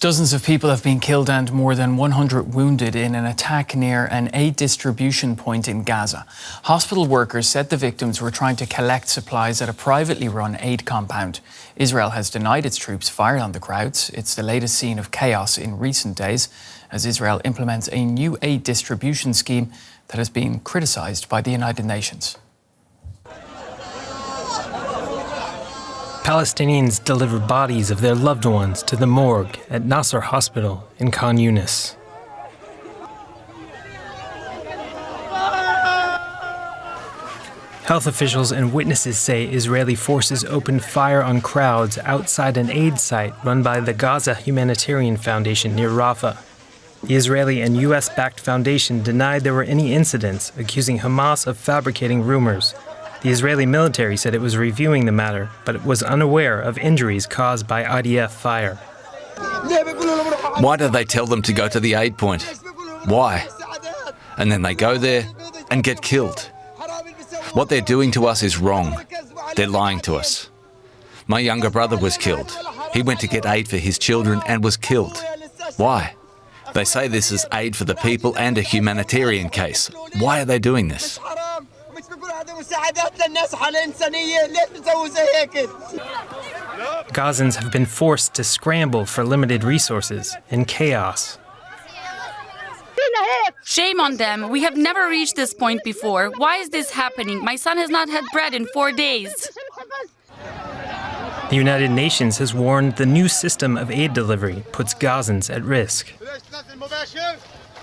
Dozens of people have been killed and more than 100 wounded in an attack near an aid distribution point in Gaza. Hospital workers said the victims were trying to collect supplies at a privately run aid compound. Israel has denied its troops fired on the crowds. It's the latest scene of chaos in recent days as Israel implements a new aid distribution scheme that has been criticised by the United Nations. Palestinians delivered bodies of their loved ones to the morgue at Nasser Hospital in Khan Yunis. Health officials and witnesses say Israeli forces opened fire on crowds outside an aid site run by the Gaza Humanitarian Foundation near Rafah. The Israeli and US-backed foundation denied there were any incidents, accusing Hamas of fabricating rumors. The Israeli military said it was reviewing the matter, but it was unaware of injuries caused by IDF fire. Why do they tell them to go to the aid point? Why? And then they go there and get killed. What they're doing to us is wrong. They're lying to us. My younger brother was killed. He went to get aid for his children and was killed. Why? They say this is aid for the people and a humanitarian case. Why are they doing this? Gazans have been forced to scramble for limited resources in chaos. Shame on them. We have never reached this point before. Why is this happening? My son has not had bread in 4 days. The United Nations has warned the new system of aid delivery puts Gazans at risk.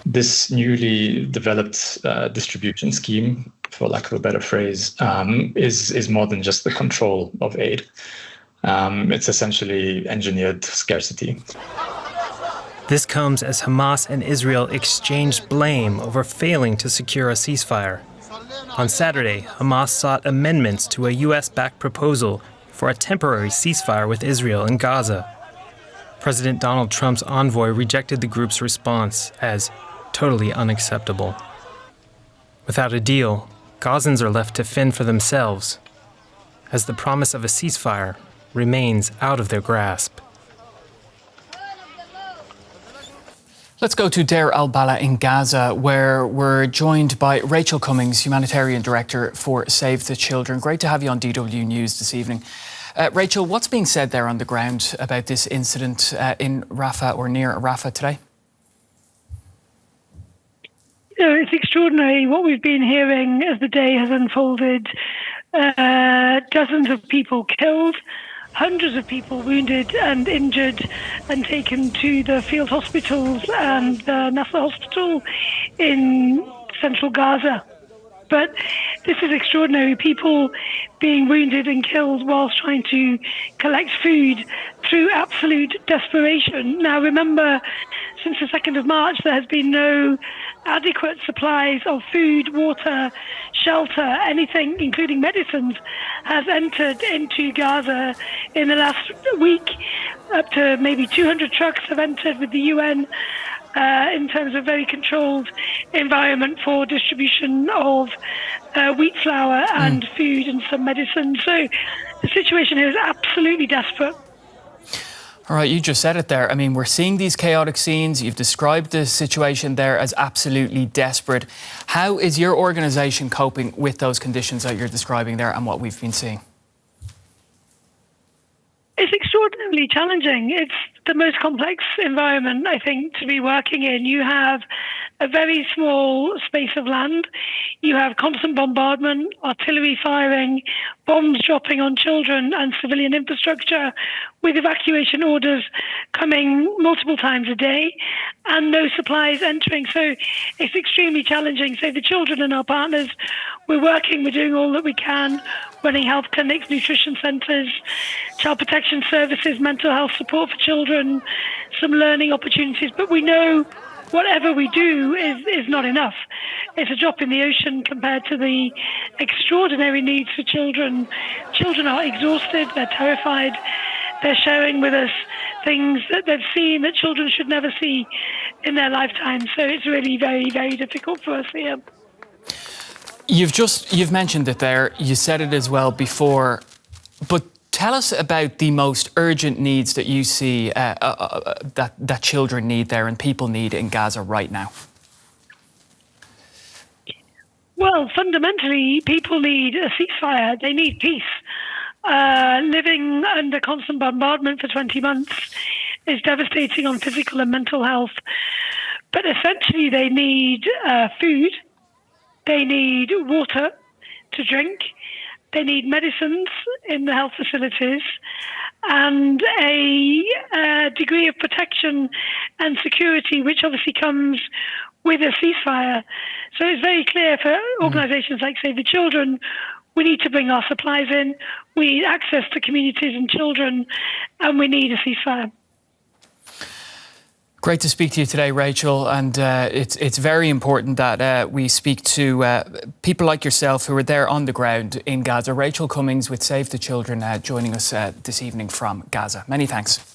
This newly developed distribution scheme, for lack of a better phrase, is more than just the control of aid. It's essentially engineered scarcity. This comes as Hamas and Israel exchanged blame over failing to secure a ceasefire. On Saturday, Hamas sought amendments to a US-backed proposal for a temporary ceasefire with Israel in Gaza. President Donald Trump's envoy rejected the group's response as totally unacceptable. Without a deal, Gazans are left to fend for themselves, as the promise of a ceasefire remains out of their grasp. Let's go to Deir al Balah in Gaza, where we're joined by Rachel Cummings, Humanitarian Director for Save the Children. Great to have you on DW News this evening. Rachel, what's being said there on the ground about this incident in Rafah or near Rafah today? It's extraordinary what we've been hearing as the day has unfolded. Dozens of people killed, hundreds of people wounded and injured and taken to the field hospitals and the Nasser hospital in central Gaza. But this is extraordinary. People being wounded and killed whilst trying to collect food through absolute desperation. Now, remember, since the 2nd of March, there has been no adequate supplies of food, water, shelter, anything, including medicines, has entered into Gaza in the last week. Up to maybe 200 trucks have entered with the UN in terms of very controlled environment for distribution of wheat flour and food and some medicine. So the situation here is absolutely desperate. All right, you just said it there. I mean, we're seeing these chaotic scenes. You've described the situation there as absolutely desperate. How is your organisation coping with those conditions that you're describing there and what we've been seeing? It's extraordinarily challenging. It's the most complex environment, I think, to be working in. You have a very small space of land. You have constant bombardment, artillery firing, bombs dropping on children and civilian infrastructure, with evacuation orders coming multiple times a day and no supplies entering. So it's extremely challenging. So the children and our partners, we're working, we're doing all that we can, running health clinics, nutrition centres, child protection services, mental health support for children, some learning opportunities. But we know whatever we do is not enough. It's a drop in the ocean compared to the extraordinary needs for children. Children are exhausted, they're terrified, they're sharing with us things that they've seen that children should never see in their lifetime. So it's really very, very difficult for us here. You've mentioned it there, you said it as well before, but tell us about the most urgent needs that you see that children need there and people need in Gaza right now. Well, fundamentally, people need a ceasefire. They need peace. Living under constant bombardment for 20 months is devastating on physical and mental health. But essentially, they need food. They need water to drink. They need medicines in the health facilities and a degree of protection and security, which obviously comes with a ceasefire. So it's very clear for organisations like Save the Children, we need to bring our supplies in, we need access to communities and children, and we need a ceasefire. Great to speak to you today, Rachel, and it's very important that we speak to people like yourself who are there on the ground in Gaza. Rachel Cummings with Save the Children joining us this evening from Gaza. Many thanks.